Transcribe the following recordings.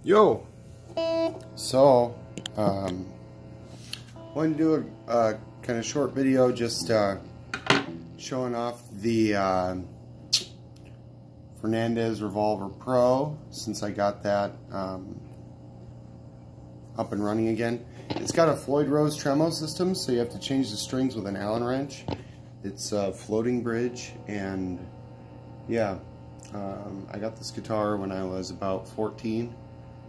Yo! So, wanted to do a kind of short video just showing off the Fernandes Revolver Pro since I got that up and running again. It's got a Floyd Rose tremolo system, so you have to change the strings with an Allen wrench. It's a floating bridge, and yeah, I got this guitar when I was about 14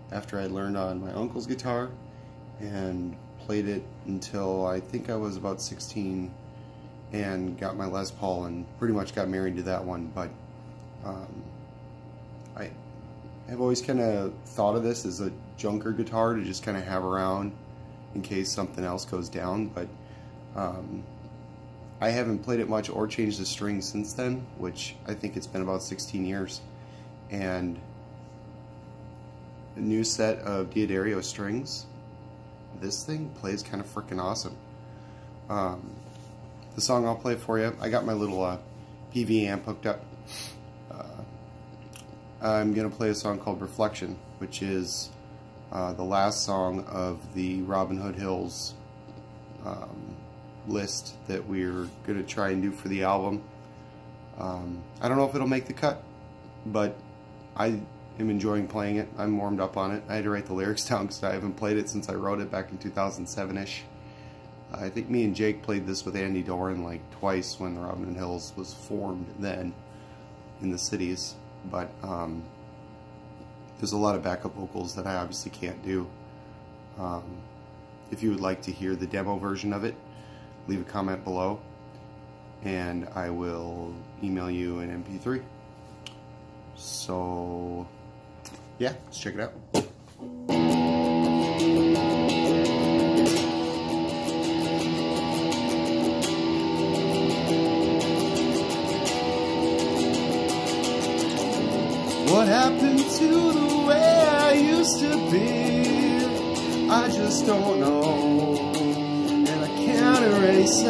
after I learned on my uncle's guitar and played it until I think I was about 16 and got my Les Paul and pretty much got married to that one. But I have always kind of thought of this as a junker guitar to just kind of have around in case something else goes down, but I haven't played it much or changed the strings since then, which I think it's been about 16 years. And a new set of D'Addario strings. This thing plays kind of freaking awesome. The song I'll play for you, I got my little PV amp hooked up. I'm going to play a song called Reflection, which is the last song of the Robin Hood Hills list that we're going to try and do for the album. I don't know if it'll make the cut, but I am enjoying playing it. I'm warmed up on it. I had to write the lyrics down because I haven't played it since I wrote it back in 2007-ish. I think me and Jake played this with Andy Doran like twice when the Robin Hood Hills was formed then in the cities, but there's a lot of backup vocals that I obviously can't do. If you would like to hear the demo version of it, leave a comment below and I will email you an MP3. So yeah, let's check it out. What happened to the way I used to be? I just don't know, and I can't erase it.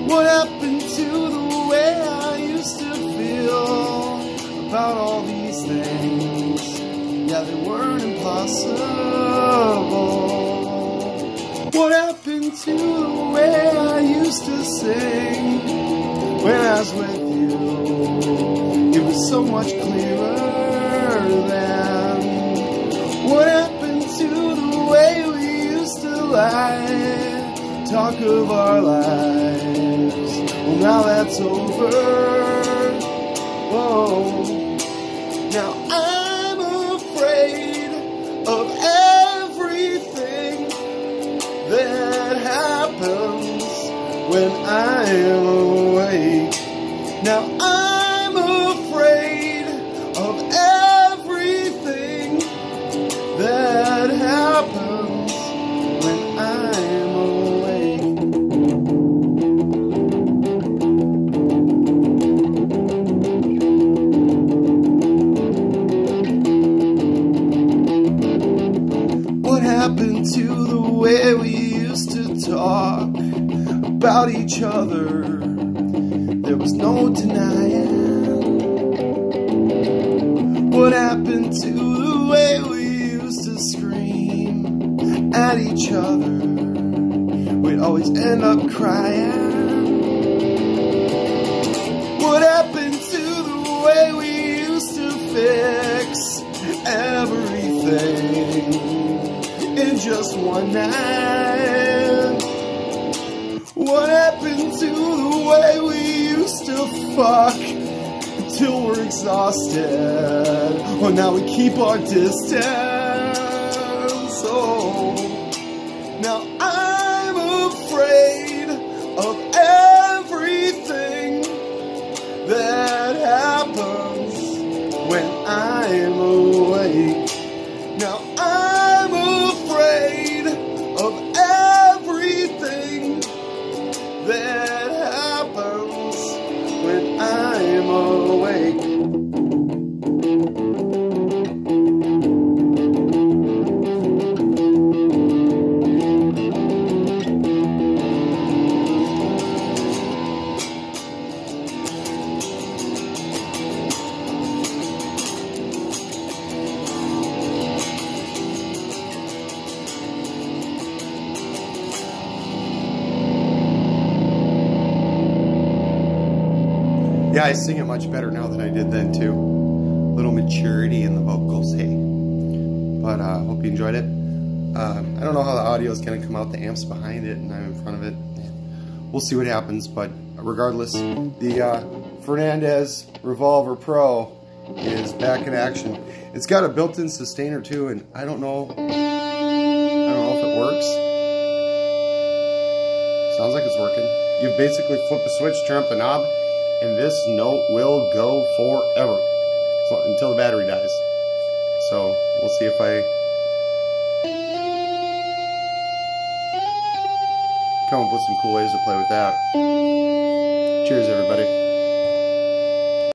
What happened to the way I used to feel about all these things? Yeah, they weren't impossible. What happened to the way I used to sing when I was with you? It was so much clearer then. What happened to the way we used to lie, talk of our lives? Well, now that's over. Whoa. Now I'm afraid of everything that happens when I am awake. Now I'm afraid of everything that happens when I'm awake. What happened to the way we used to talk about each other? There was no denying. What happened to the way we used to scream at each other? We'd always end up crying. What happened to the way we used to fix everything in just one night? What happened to the way we used to fuck until we're exhausted? Well, now we keep our distance. Oh, now I'm afraid of everything that happens when I am awake. Now I'm afraid of everything that happens when I am awake. Yeah, I sing it much better now than I did then too. Little maturity in the vocals, hey. But hope you enjoyed it. I don't know how the audio is going to come out. The amp's behind it and I'm in front of it. We'll see what happens, but regardless, the Fernandes Revolver Pro is back in action. It's got a built-in sustainer too, and I don't know if it works. Sounds like it's working. You basically flip a switch, turn up the knob, and this note will go forever, until the battery dies. So we'll see if I come up with some cool ways to play with that. Cheers, everybody.